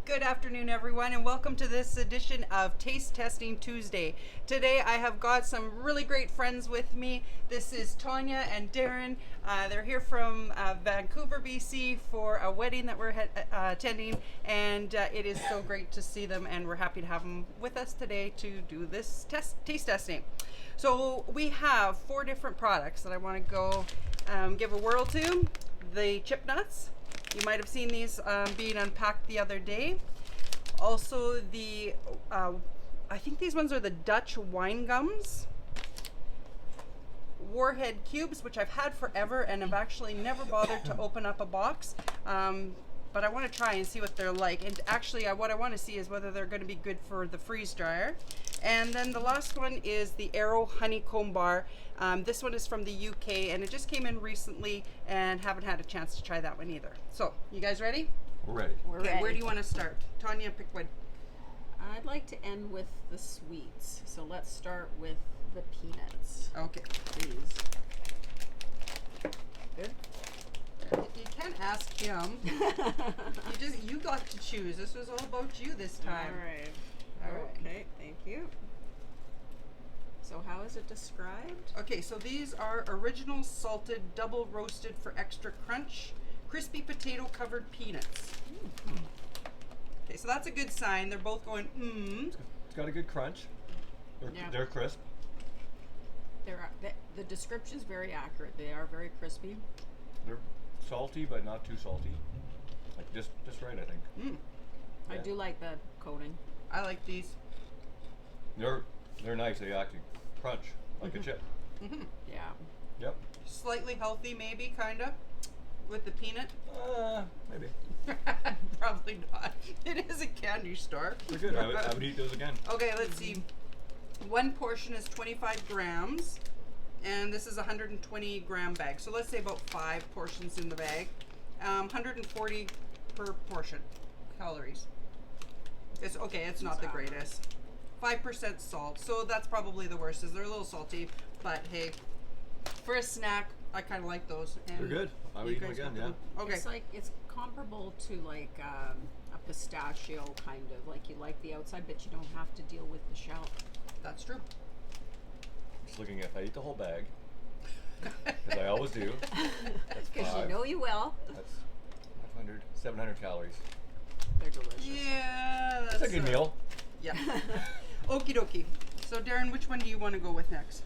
Good afternoon, everyone, and welcome to this edition of Taste Testing Tuesday. Today, I have got some really great friends with me. This is Tanya and Darren. They're here from Vancouver, BC for a wedding that we're attending, and it is so great to see them, and we're happy to have them with us today to do this taste testing. So we have 4 different products that I want to go give a whirl to. The chip nuts. You might have seen these being unpacked the other day. Also the, I think these ones are the Dutch wine gums. Warhead cubes, which I've had forever and have actually never bothered to open up a box. But I want to try and see what they're like. And actually what I want to see is whether they're going to be good for the freeze dryer. And then the last one is the Aero Honeycomb Bar. This one is from the UK and it just came in recently and haven't had a chance to try that one either. So, you guys ready? We're ready. Okay, where do you want to start? Tanya, pick one. I'd like to end with the sweets. So let's start with the peanuts. Okay. Please. Good? You can't ask him. You got to choose. This was all about you this time. All right. Okay, thank you. So how is it described? Okay, so these are original salted, double roasted for extra crunch, crispy potato covered peanuts. Okay, so that's a good sign. They're both going, It's got a good crunch. They're crisp. The description is very accurate. They are very crispy. They're salty, but not too salty. Like just right, I think. I do like the coating. I like these. They're nice. They actually crunch like a chip. Yeah. Yep. Slightly healthy, maybe, kind of, with the peanut. Maybe. Probably not. It is a candy store. They're good. I would eat those again. Okay, let's see. One portion is 25 grams, and this is a 120 gram bag. So let's say about 5 portions in the bag. 140 per portion calories. It's okay. It's not the greatest. 5% salt, so that's probably the worst. Is they're a little salty, but hey, for a snack, I kind of like those. And They're good. I would eat them again. Yeah. Okay. It's comparable to like a pistachio kind of. Like you like the outside, but you don't have to deal with the shell. That's true. Just looking at if I eat the whole bag, because I always do. That's Because 5. you know you will. That's 500, 700 calories. They're delicious. Yeah, That's a good meal. Yeah. Okie dokie. So Darren, which one do you want to go with next?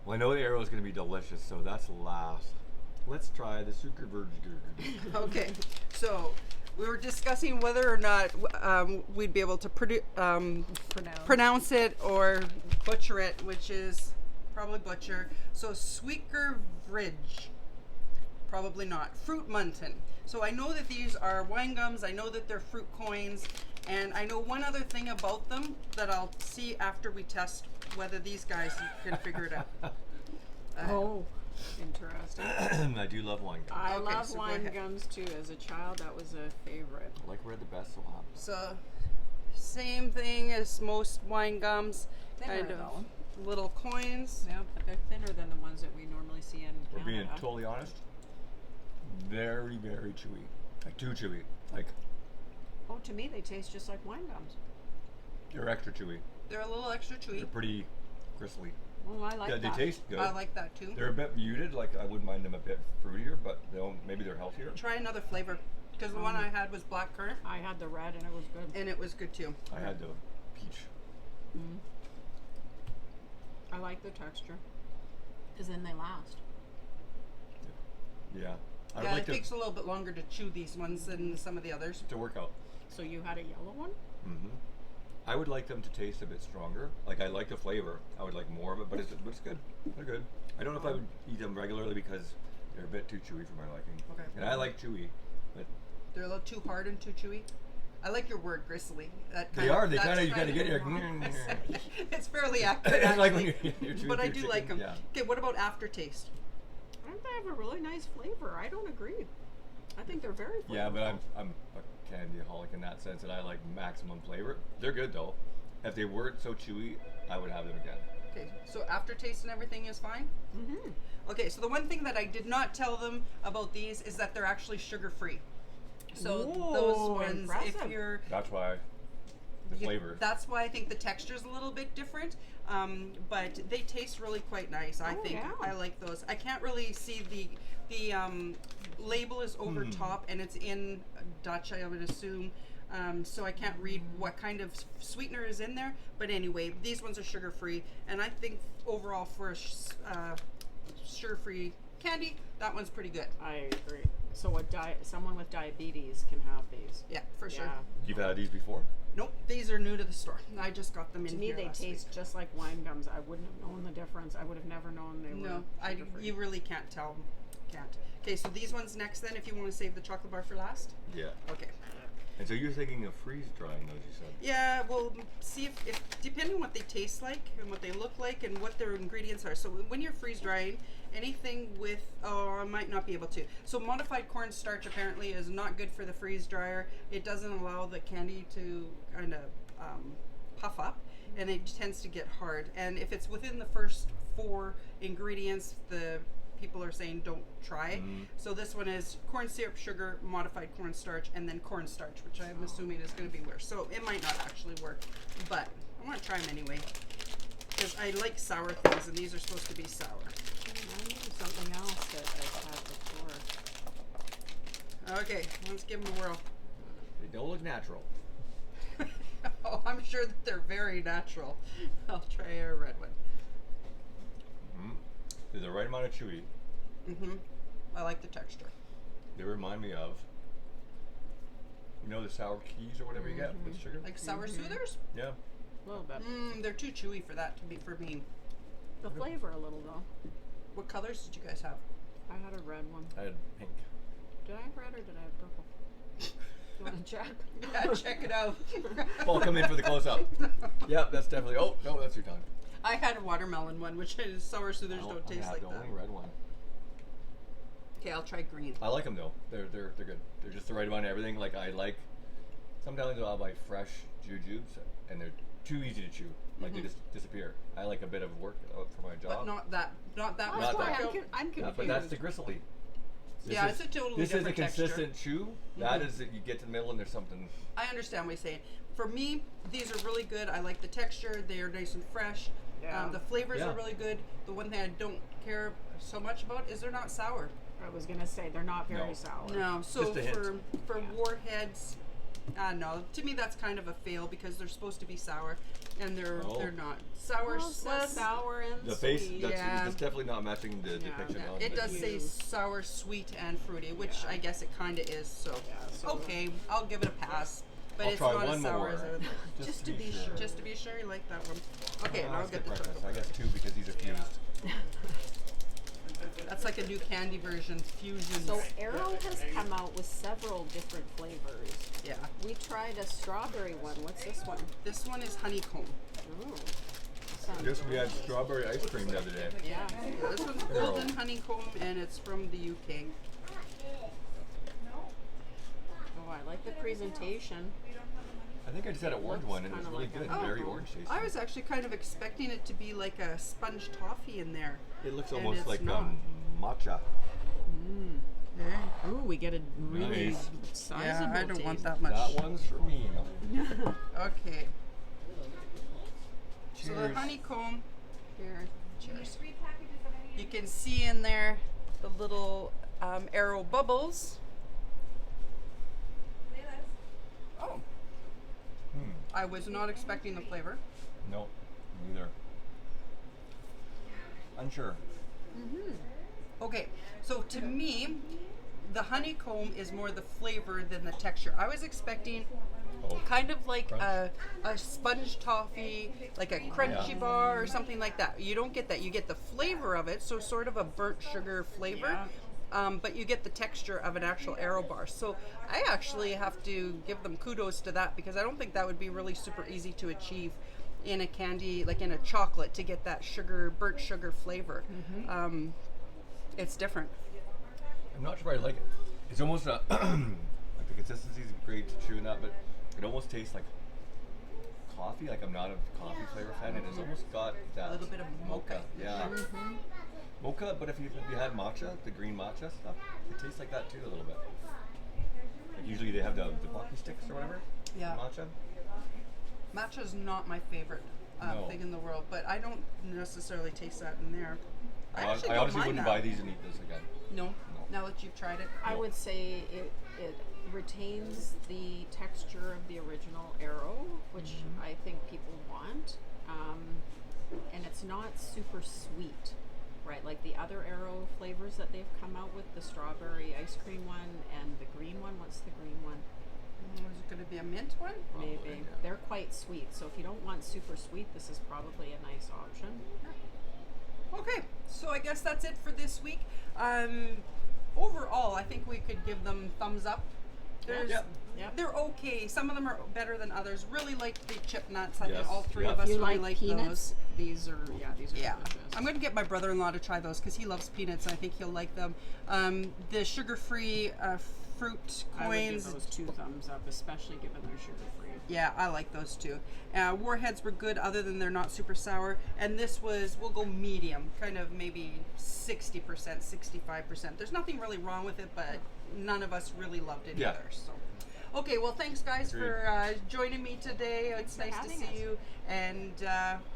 Well, I know the arrow is going to be delicious, so that's last. Let's try the Zuckerberg. Okay. So we were discussing whether or not we'd be able to pronounce it or butcher it, which is probably butcher. So Sweeker Vridge. Probably not. Fruit Muntin. So I know that these are wine gums. I know that they're fruit coins. And I know one other thing about them that I'll see after we test whether these guys can figure it out. Interesting. I do love wine gums. I Okay, love so go wine ahead. gums too. As a child, that was a favorite. I like where the best will happen. So same thing as most wine gums. Thinner, Kind of though. little coins. Yeah, but they're thinner than the ones that we normally see in We're Canada. being totally honest. Very, very chewy. Like too chewy. Like Oh, to me, they taste just like wine gums. they're extra chewy. They're a little extra chewy. They're pretty gristly. Well, I like Yeah, that. they taste good. I like that too. They're a bit muted. Like I wouldn't mind them a bit fruitier, but maybe they're healthier. Try another flavor because the one I had was blackcurrant I had the red and it was good. and it was good too. I had the peach. I like the texture. Because then they last. Yeah. I would Yeah, like it to takes a little bit longer to chew these ones than some of the others. work out. So you had a yellow one? I would like them to taste a bit stronger. Like I like the flavor. I would like more of it, but it's good. They're good. I don't know if I would eat them regularly because they're a bit too chewy for my liking. Okay. And I like chewy, but They're a little too hard and too chewy. I like your word gristly. That they are. They that's kind of you kind of get here. It's fairly accurate. It's like when actually. you're chewing But I through do like chicken, them. yeah. Okay, what about aftertaste? I think they have a really nice flavor. I don't agree. I think they're very flavorful. Yeah, but I'm a candyaholic in that sense, and I like maximum flavor. They're good though. If they weren't so chewy, I would have them again. Okay, so aftertaste and everything is fine? Okay, so the one thing that I did not tell them about these is that they're actually sugar-free. So Ooh, those ones, if impressive. you're That's why the flavor. That's why I think the texture's a little bit different, but they taste really quite nice. I Oh, think yeah. I like those. I can't really see the label is over top and it's in Dutch, I would assume. So I can't read what kind of sweetener is in there. But anyway, these ones are sugar free, and I think overall for a sugar free candy, that one's pretty good. I agree. So someone with diabetes can have these. Yeah, for sure. Yeah. You've had these before? Nope, these are new to the store. I just got them in To me, here they last taste week. just like wine gums. I wouldn't have known the difference. I would have never known they were No, sugar-free. you really can't tell. Can't. Okay, so these ones next then, if you want to save the chocolate bar for last. Yeah. Okay. And so you're thinking of freeze drying those, you said? Yeah, well, see if depending on what they taste like and what they look like and what their ingredients are. So when you're freeze drying, anything with, I might not be able to. So modified cornstarch apparently is not good for the freeze dryer. It doesn't allow the candy to kind of puff up, and it tends to get hard. And if it's within the first 4 ingredients, the people are saying don't try. So this one is corn syrup, sugar, modified cornstarch, and then cornstarch, which I'm assuming is going to be worse. So it might not actually work, but I want to try them anyway because I like sour things, and these are supposed to be sour. I knew something else that I've had before. Okay, let's give them a whirl. They don't look natural. Oh, I'm sure that they're very natural. I'll try a red one. They're the right amount of chewy. I like the texture. They remind me of, you know, the sour keys or whatever you get with sugar? Like sour soothers? Yeah. A little bit. They're too chewy for that to be for me. The flavor a little though. What colors did you guys have? I had a red one. I had pink. Did I have red or did I have purple? You want to check? Yeah, check it out. Well, come in for the close-up. Yep, that's definitely, oh, no, that's your tongue. I had a watermelon one, which is sour soothers don't taste like the that. only red one. Okay, I'll try green. I like them though. They're good. They're just the right amount of everything. Like I like. Sometimes I'll buy fresh jujubes, and they're too easy to chew. Like they just disappear. I like a bit of work for my job. But not that Not much that. workout. I'm confused. Yeah, but that's the gristly. Yeah, it's a totally This is a different texture. consistent chew. That is that you get to the middle and there's something. I understand what you're saying. For me, these are really good. I like the texture. They are nice and fresh. Yeah. The flavors Yeah. are really good. The one thing I don't care so much about is they're not sour. I was gonna say they're not very No. sour. No, so Just a hint. for warheads, no. To me, that's kind of a fail because they're supposed to be sour, and they're Oh. not. Sour Well, it says sour and The face. sweet. That's, Yeah. that's definitely not matching the depiction Yeah, of it the does say Use. sour, sweet, and fruity, which Yeah. I guess it kind of is. So, Yeah, so- okay, I'll give it a pass. But I'll it's try not one as sour more. as other. Just to be sure. Just to be sure, you like that one. Okay, Oh, now I'll let's get the breakfast. chocolate. I guess 2 because these are fused. That's like a new candy version, fusion. So Arrow has come out with several different flavors. Yeah, We tried a strawberry one. What's this one? this one is honeycomb. Ooh. Sounds Just we had delicious. strawberry ice cream the other day. Yeah. This one's golden honeycomb, and it's from the UK. Oh, I like the presentation. I think I just had an orange Looks one and it was kinda really like good. a- Very Oh, orange tasting. I was actually kind of expecting it to be like a sponge toffee in there. It looks and almost it's like not. matcha. Ooh, we get a really Nice. sizable Yeah, I don't want taste. that much. That one's for me. Okay. So the Cheers. honeycomb, Here. cheers. You can see in there the little arrow bubbles. Oh, Hmm. I was not expecting the flavor. No, neither. Unsure. Okay, so to me, the honeycomb is more the flavor than the texture. I was expecting Oh. kind of like Crunch. a sponge toffee, like a crunchy Yeah. bar or something like that. You don't get that. You get the flavor of it, so sort of a burnt sugar flavor. But you get the texture of an actual Arrow bar. So I actually have to give them kudos to that because I don't think that would be really super easy to achieve in a candy, like in a chocolate, to get that sugar, burnt sugar flavor. It's different. I'm not sure I like it. It's almost a like the consistency is great to chew and that, but it almost tastes like coffee. Like I'm not a coffee flavor fan, and it's almost got that A little bit of mocha. Yeah, mocha. But if you had matcha, the green matcha stuff, it tastes like that too a little bit. Like usually they have the pocky sticks or whatever. Yeah. Matcha. Matcha's not my favorite No. thing in the world, but I don't necessarily taste that in there. I actually I don't honestly mind wouldn't that. buy these and eat this again. No. Now that you've tried it. I would say it retains the texture of the original Arrow, which I think people want, and it's not super sweet, right? Like the other Arrow flavors that they've come out with, the strawberry ice cream one and the green one. What's the green one? Is it going to be a mint one? Probably, Maybe. yeah. They're quite sweet, so if you don't want super sweet, this is probably a nice option. Okay, so I guess that's it for this week. Overall, I think we could give them thumbs up. There's, Yeah. Yep. They're okay. Some of them are better than others. Really like the chip nuts. I Yes, think all three yeah. of us If you really like those. peanuts, these are Yeah, delicious. I'm going to get my brother-in-law to try those because he loves peanuts and I think he'll like them. The sugar-free fruit I would give coins. those 2 thumbs up, especially given they're sugar-free. Yeah, I like those too. Warheads were good other than they're not super sour. And this was, we'll go medium, kind of maybe 60%, 65%. There's nothing really wrong with it, but none of us really loved it Yeah. either. So. Okay, well, thanks guys Agreed. for joining me today. It's for nice to having see us. you, and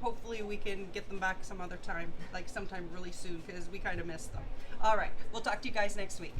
hopefully we can get them back some other time, like sometime really soon, because we kind of missed them. All right, we'll talk to you guys next week.